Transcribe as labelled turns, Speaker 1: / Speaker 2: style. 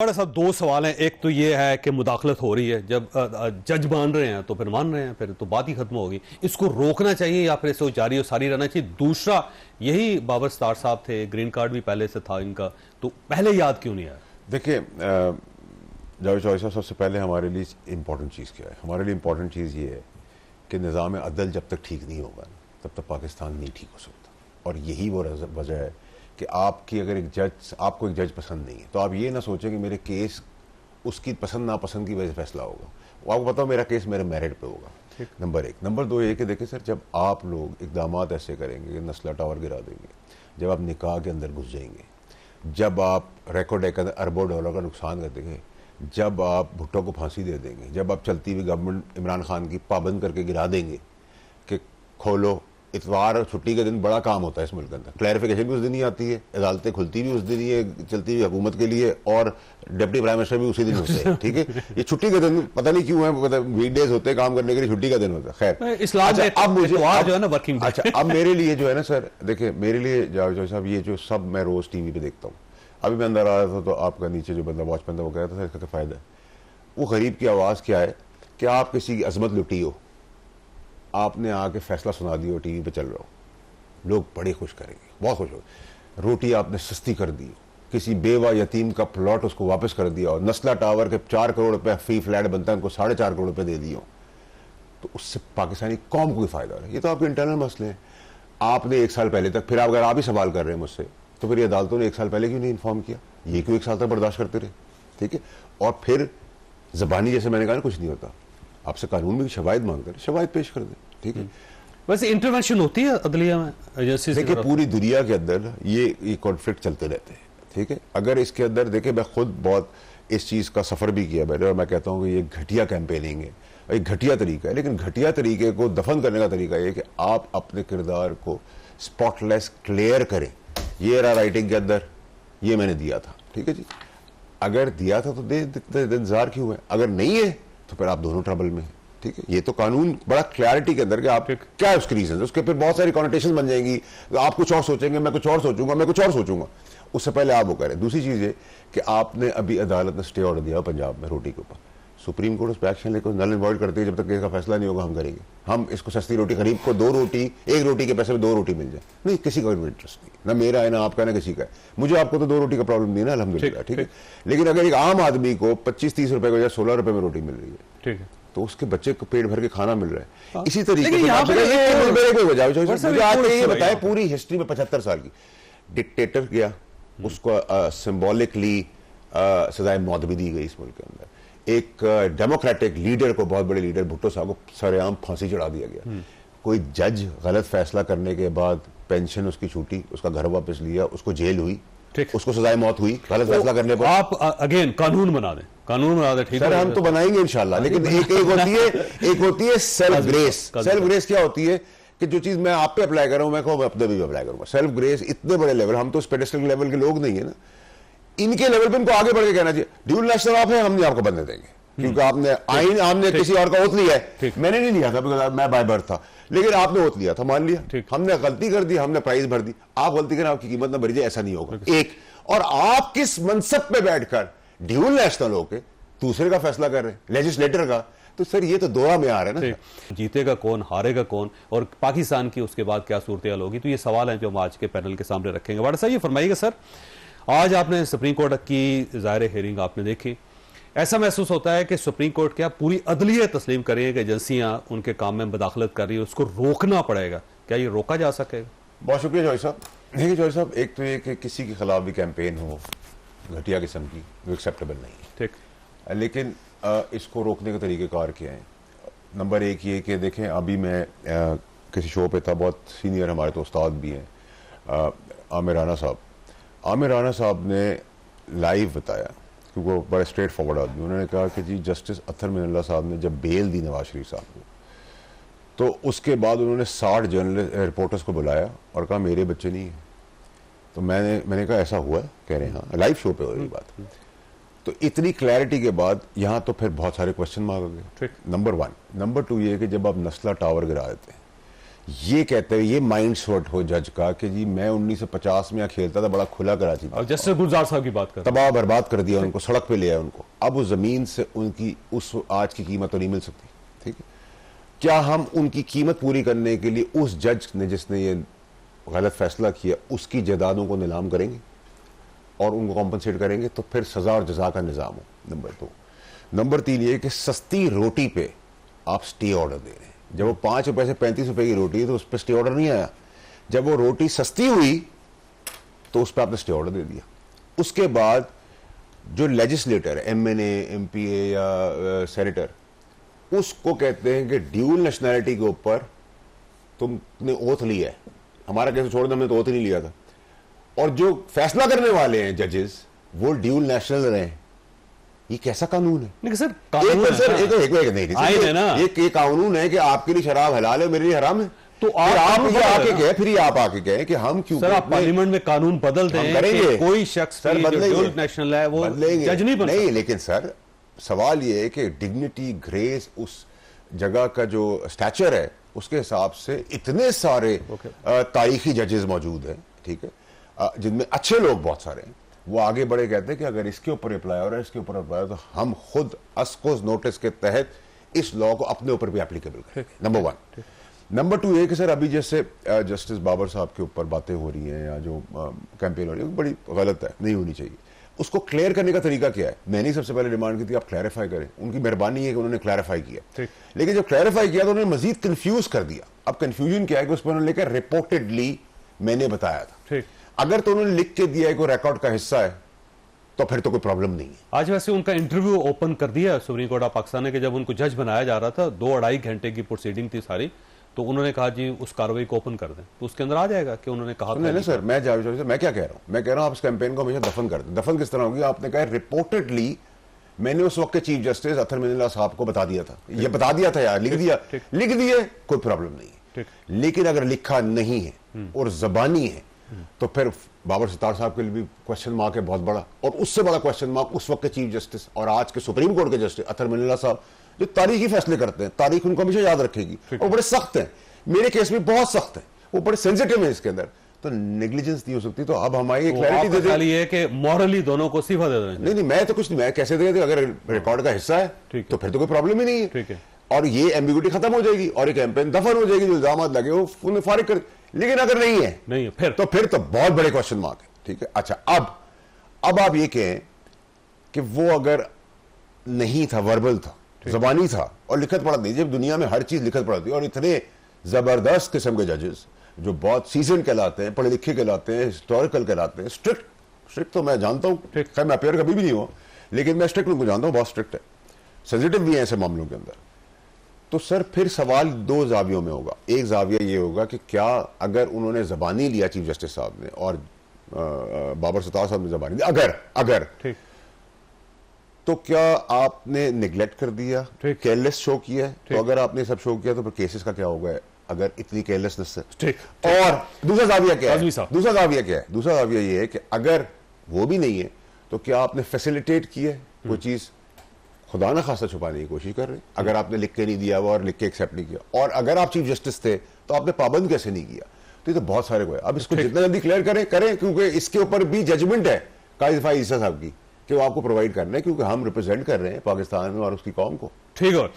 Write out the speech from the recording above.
Speaker 1: बड़ा साहब दो सवाल हैं। एक तो ये है कि मुदाखलत हो रही है, जब जज मान रहे हैं तो फिर मान रहे हैं, फिर तो बात ही खत्म होगी। इसको रोकना चाहिए या फिर इसको जारी और सारी रहना चाहिए? दूसरा, यही बाबर सत्तार साहब थे, ग्रीन कार्ड भी पहले से था इनका, तो पहले याद क्यों नहीं आया?
Speaker 2: देखिए जावेद चौधरी साहब, सबसे पहले हमारे लिए इंपॉर्टेंट चीज़ क्या है? हमारे लिए इंपॉर्टेंट चीज़ ये है कि निज़ाम अदल जब तक ठीक नहीं होगा तब तक पाकिस्तान नहीं ठीक हो सकता। और यही वो वजह है कि आपकी अगर आपको एक जज पसंद नहीं है तो आप ये ना सोचें कि मेरे केस उसकी पसंद नापसंद की वजह से फैसला होगा। वो आपको पता हो मेरा केस मेरे मेरिट पे होगा, नंबर एक। नंबर दो ये कि देखिए सर, जब आप लोग इकदाम ऐसे करेंगे कि नस्ला टावर गिरा देंगे, जब आप निकाह के अंदर घुस जाएंगे, जब आप रिकॉर्ड एक अरबों डॉलर का नुकसान कर देंगे, जब आप भुट्टो को फांसी दे देंगे, जब आप चलती हुई गवर्नमेंट इमरान खान की पाबंद करके गिरा देंगे कि खोलो, इतवार और छुट्टी के दिन बड़ा काम होता है इस मुल्क के अंदर, क्लैरिफिकेशन भी उस दिन ही आती है, अदालतें खुलती भी उस दिन ही है चलती हुई हुकूमत के लिए, और डिप्टी प्राइम मिनिस्टर भी उसी दिन होते हैं। ठीक है, ये छुट्टी के दिन पता नहीं क्यों है, वीकडेज होते हैं काम करने के लिए, छुट्टी का दिन होता है। खैर,
Speaker 1: इस्लाम में
Speaker 2: अब मुझे
Speaker 1: जो है ना वर्किंग।
Speaker 2: अच्छा, अब मेरे लिए जो है ना सर, देखिए मेरे लिए जावेद साहब, ये जो सब मैं रोज टीवी पे देखता हूँ, अभी मैं अंदर आ रहा था तो आपका नीचे जो बंदा वॉचमैन था वो कह रहा था इसका क्या फायदा है? वो गरीब की आवाज़ क्या है कि आप किसी की अजमत लुटी हो, आपने आके फैसला सुना दिया हो, टीवी पे चल रहा हो, लोग बड़े खुश करेंगे, बहुत खुश हो। रोटी आपने सस्ती कर दी, किसी बेवा यतीम का प्लॉट उसको वापस कर दिया, और नस्ला टावर के 4 करोड़ रुपए फी फ्लैट बनता है उनको 4.5 करोड़ रुपए दे दिए, तो उससे पाकिस्तानी कौम को भी फायदा हो रहा है। ये तो आपके इंटरनल मसले हैं। आपने 1 साल पहले तक, फिर अगर आप ही सवाल कर रहे हैं मुझसे, तो फिर ये अदालतों ने 1 साल पहले क्यों नहीं इन्फॉर्म किया? ये क्यों 1 साल तक बर्दाश्त करते रहे? ठीक है, और फिर जबानी जैसे मैंने कहा कुछ नहीं होता, आपसे कानून में शवाहिद मांगते हैं, शवाहिद पेश कर दें। ठीक है,
Speaker 1: वैसे इंटरवेंशन होती है अदलिया में एजेंसी से?
Speaker 2: देखिए पूरी दुनिया के अंदर ये कॉन्फ्लिक्ट चलते रहते हैं। ठीक है, अगर इसके अंदर देखिए, मैं खुद बहुत इस चीज़ का सफ़र भी किया मैंने, और मैं कहता हूँ कि ये घटिया कैंपेनिंग है, एक घटिया तरीका है, लेकिन घटिया तरीके को दफन करने का तरीका ये कि आप अपने किरदार को स्पॉटलेस क्लियर करें। ये रहा राइटिंग के अंदर, ये मैंने दिया था। ठीक है जी, अगर दिया था तो दे इंतजार क्यों है? अगर नहीं है तो फिर आप दोनों ट्रबल में हैं। ठीक है, ये तो कानून बड़ा क्लैरिटी के अंदर कि आप क्या है उसकी रीजन, उसके फिर बहुत सारी कॉन्टेशन बन जाएंगी, आप कुछ और सोचेंगे, मैं कुछ और सोचूंगा, मैं कुछ और सोचूंगा, उससे पहले आप वो करें। दूसरी चीज है कि आपने अभी अदालत ने स्टे ऑर्डर दिया पंजाब में रोटी के ऊपर, सुप्रीम कोर्ट उस पर एक्शन लेकर नल एंड वॉइड करती है, जब तक केस का फैसला नहीं होगा हम करेंगे। हम इसको सस्ती रोटी, गरीब को 2 रोटी, 1 रोटी के पैसे में 2 रोटी मिल जाए, नहीं किसी का इंटरेस्ट नहीं, ना मेरा है ना आपका ना किसी का है। मुझे आपको तो 2 रोटी का प्रॉब्लम नहीं है ना, अल्हम्दुलिल्लाह। ठीक है, लेकिन अगर एक आम आदमी को 25-30 रुपए को या 16 रुपए में रोटी मिल रही है, ठीक है, तो उसके बच्चे को पेट भर के खाना मिल रहा है। इसी तरीके से ये बताए, पूरी हिस्ट्री में 75 साल की डिक्टेटर गया, उसको सिंबॉलिकली सजाए मौत भी दी गई इस मुल्क के अंदर। एक डेमोक्रेटिक लीडर को, बहुत बड़े लीडर भुट्टो साहब को सरेआम फांसी चढ़ा दिया गया। कोई जज गलत फैसला करने के बाद पेंशन उसकी छूटी, उसका घर वापस लिया, उसको जेल हुई, उसको सजाए मौत हुई गलत फैसला करने पर।
Speaker 1: आप अगेन कानून बना दें, कानून बना दें। ठीक है,
Speaker 2: हम तो बनाएंगे इंशाल्लाह, लेकिन एक होती है सेल्फ ग्रेस। सेल्फ ग्रेस क्या होती है कि जो चीज मैं आप पे अप्लाई कर रहा हूं, मैं कहूं अपने भी अप्लाई करूंगा। सेल्फ ग्रेस इतने बड़े लेवल, हम तो पेडेस्टल लेवल के लोग नहीं है ना, इनके लेवल पे इनको आगे बढ़ के कहना चाहिए ड्यूल नेशनल आप है, हम नहीं आपको बनने देंगे, क्योंकि आपने आइन, आपने किसी और का ओथ लिया है, मैंने नहीं लिया था बिकॉज़ मैं बाय बर्थ था, लेकिन आपने ओथ लिया था, मान लिया, हमने गलती कर दी, हमने प्राइस भर दी, आप गलती करें आपकी कीमत ना भरी जाए, ऐसा नहीं होगा। एक, और आप किस मनसब पे बैठकर ड्यूल नेशनल होकर दूसरे का फैसला कर रहे हैं, लेजिस्लेटर का, तो सर ये तो दोहा में आ रहा है ना।
Speaker 1: जीतेगा कौन, हारेगा कौन, और पाकिस्तान की उसके बाद क्या सूरत हाल होगी, तो ये सवाल है जो हम आज के पैनल के सामने रखेंगे। वाड़ा साहब ये फरमाइएगा सर, आज आपने सुप्रीम कोर्ट की ज़ाहिर हेयरिंग आपने देखी, ऐसा महसूस होता है कि सुप्रीम कोर्ट क्या पूरी अदलिया तस्लीम करें कि एजेंसियां उनके काम में मुदाखलत कर रही है, उसको रोकना पड़ेगा? क्या ये रोका जा सकेगा?
Speaker 2: बहुत शुक्रिया जॉय साहब। देखिए जॉय साहब, एक तो ये कि किसी के खिलाफ भी कैंपेन हो घटिया किस्म की, वो एक्सेप्टेबल नहीं है। ठीक, लेकिन इसको रोकने के तरीके कार क्या हैं? नंबर एक ये कि देखें, अभी मैं किसी शो पे था, बहुत सीनियर हमारे तो उस्ताद भी हैं, आमिर राना साहब ने लाइव बताया, क्योंकि वो बड़े स्ट्रेट फॉरवर्ड आदमी, उन्होंने कहा कि जी जस्टिस अत्तर मिनल्ला साहब ने जब बेल दी नवाज शरीफ साहब को, तो उसके बाद उन्होंने 60 जर्नलिस्ट रिपोर्टर्स को बुलाया और कहा मेरे बच्चे नहीं है। तो मैंने कहा ऐसा हुआ? कह रहे हैं हाँ, लाइव शो पे हो रही बात। तो इतनी क्लैरिटी के बाद यहाँ तो फिर बहुत सारे क्वेश्चन मार्क हो गए, नंबर 1। नंबर 2 ये कि जब आप नस्ला टावर गिरा देते हैं, ये कहते हैं, ये माइंड सेट हो जज का कि जी मैं 1950 में यहाँ खेलता था, बड़ा खुला कराची में,
Speaker 1: और जस्टिस गुलजार साहब की बात कर,
Speaker 2: तबाह बर्बाद कर दिया उनको, सड़क पे ले आया उनको, अब उस जमीन से उनकी उस आज की कीमत तो नहीं मिल सकती। ठीक है, क्या हम उनकी कीमत पूरी करने के लिए उस जज ने जिसने ये गलत फैसला किया उसकी जायदादों को नीलाम करेंगे और उनको कॉम्पनसेट करेंगे? तो फिर सजा और जजा का निजाम हो, नंबर 2। नंबर 3 ये कि सस्ती रोटी पे आप स्टे ऑर्डर दे रहे हैं। जब वो 5 रुपए से 35 रुपए की रोटी है तो उस पर स्टे ऑर्डर नहीं आया, जब वो रोटी सस्ती हुई तो उस पर आपने स्टे ऑर्डर दे दिया। उसके बाद जो लेजिस्लेटर है, MNA, MPA या सेनेटर, उसको कहते हैं कि ड्यूल नेशनैलिटी के ऊपर तुमने ओथ लिया है, हमारा कैसे छोड़ दो, हमने तो ओथ नहीं लिया था। और जो फैसला करने वाले हैं जजेस वो ड्यूल नेशनल रहे हैं। ये कैसा कानून है?
Speaker 1: नहीं सर, कानून है सर,
Speaker 2: एक कानून है कि आपके लिए शराब हलाल है, मेरे लिए हराम है।
Speaker 1: तो
Speaker 2: आप ये आके कहे, फिर आप आके कहे कि हम क्यों?
Speaker 1: सर आप पार्लियामेंट में कानून बदल दें
Speaker 2: करेंगे,
Speaker 1: कोई शख्स
Speaker 2: सर
Speaker 1: ड्यूल नेशनल है वो जज नहीं बन सकता।
Speaker 2: नहीं, लेकिन सर सवाल ये है कि डिग्निटी, ग्रेस, उस जगह का जो स्टैचर है उसके हिसाब से इतने सारे तारीखी जजेस मौजूद हैं, ठीक है, जिनमें अच्छे लोग बहुत सारे हैं, वो आगे बढ़े कहते हैं कि अगर इसके ऊपर अप्लाई हो रहा है, इसके ऊपर अप्लाई हो तो हम खुद अस्कोस नोटिस के तहत इस लॉ को अपने ऊपर भी एप्लीकेबल करें। नंबर 1। नंबर 2 ये कि सर अभी जैसे जस्टिस बाबर साहब के ऊपर बातें हो रही हैं या जो कैंपेन हो रही है बड़ी गलत है, नहीं होनी चाहिए। उसको क्लियर करने का तरीका क्या है? मैंने सबसे पहले डिमांड की थी आप क्लैरिफाई करें, उनकी मेहरबानी है कि उन्होंने क्लैरिफाई किया, लेकिन जब क्लैरिफाई किया तो उन्होंने मजीद कंफ्यूज कर दिया। अब कंफ्यूजन क्या है कि उस पर उन्होंने लिखा रिपोर्टेडली मैंने बताया था। अगर तो उन्होंने लिख के दिया है कोई रिकॉर्ड का हिस्सा है तो फिर तो कोई प्रॉब्लम नहीं है।
Speaker 1: आज वैसे उनका इंटरव्यू ओपन कर दिया सुप्रीम कोर्ट ऑफ पाकिस्तान ने कि जब उनको जज बनाया जा रहा था, 2-2.5 घंटे की प्रोसीडिंग थी सारी, तो उन्होंने कहा जी उस कार्रवाई को ओपन कर दें, तो उसके अंदर आ जाएगा कि उन्होंने कहा था।
Speaker 2: नहीं सर, मैं क्या कह रहा हूं, मैं कह रहा हूं आप इस कैंपेन को हमेशा दफन कर दें। दफन किस तरह होगी? आपने कहा रिपोर्टेडली मैंने उस वक्त के चीफ जस्टिस अतर मिनल्ला साहब को बता दिया था, ये बता दिया था यार, लिख दिए, कोई प्रॉब्लम नहीं है। लेकिन अगर लिखा नहीं है और जबानी है तो फिर बाबर सत्तार साहब के लिए भी क्वेश्चन मार्क है बहुत बड़ा, और उससे बड़ा क्वेश्चन मार्क उस वक्त के चीफ जस्टिस और आज के सुप्रीम कोर्ट के जस्टिस अतर मिनल्ला साहब, जो तारीखी फैसले करते हैं, तारीख उनको हमेशा याद रखेगी, और बड़े सख्त हैं। मेरे केस में बहुत सख्त है, वो बड़े सेंसिटिव है इसके अंदर, तो नेग्लिजेंस नहीं हो सकती। तो अब हमारी क्लैरिटी दे दें
Speaker 1: कि मॉरली दोनों को सिफा दे दें।
Speaker 2: नहीं, मैं तो कुछ नहीं, मैं कैसे दे दें? अगर रिकॉर्ड का हिस्सा है तो फिर तो कोई प्रॉब्लम ही नहीं है,
Speaker 1: ठीक है,
Speaker 2: और ये एम्बिग्यूटी खत्म हो जाएगी और ये कैंपेन दफन हो जाएगी, जो इल्जाम लगे वो उन्हें फारिग कर। लेकिन अगर नहीं है फिर तो बहुत बड़े क्वेश्चन मार्क है। ठीक है, अच्छा अब आप ये कहें कि वो अगर नहीं था, वर्बल था, जबानी था और लिखत पढ़त नहीं, जब दुनिया में हर चीज लिखत पढ़ती है, और इतने जबरदस्त किस्म के जजेस जो बहुत सीजन कहलाते हैं, पढ़े लिखे कहलाते हैं, हिस्टोरिकल कहलाते हैं, स्ट्रिक्ट तो मैं जानता हूं, खैर मैं अपेयर कभी भी नहीं हुआ, लेकिन मैं स्ट्रिक्ट उनको जानता हूं, बहुत स्ट्रिक्ट है, सेंसिटिव भी है ऐसे मामलों के अंदर। तो सर फिर सवाल 2 जावियों में होगा। एक जाविया ये होगा कि क्या अगर उन्होंने जबानी लिया चीफ जस्टिस साहब ने और बाबर सत्तार साहब ने जबानी दी, अगर तो क्या आपने निगलेक्ट कर दिया, केयरलेस शो किया है? तो अगर आपने सब शो किया तो फिर केसेस का क्या होगा अगर इतनी केयरलेसनेस से? और दूसरा जाविया क्या है? दूसरा जाविया ये है कि अगर वो भी नहीं है तो क्या आपने फैसिलिटेट किया है कोई चीज, खुदा ना खासा छुपाने की कोशिश कर रहे? अगर आपने लिख के नहीं दिया हुआ और लिख के एक्सेप्ट नहीं किया, और अगर आप चीफ जस्टिस थे तो आपने पाबंद कैसे नहीं किया? तो ये तो बहुत सारे को है। अब इसको जितना जल्दी क्लियर करें क्योंकि इसके ऊपर भी जजमेंट है कायद फाइज ईसा साहब की कि वो आपको प्रोवाइड करना है, क्योंकि हम रिप्रेजेंट कर रहे हैं पाकिस्तान और उसकी कौम को।
Speaker 1: ठीक है।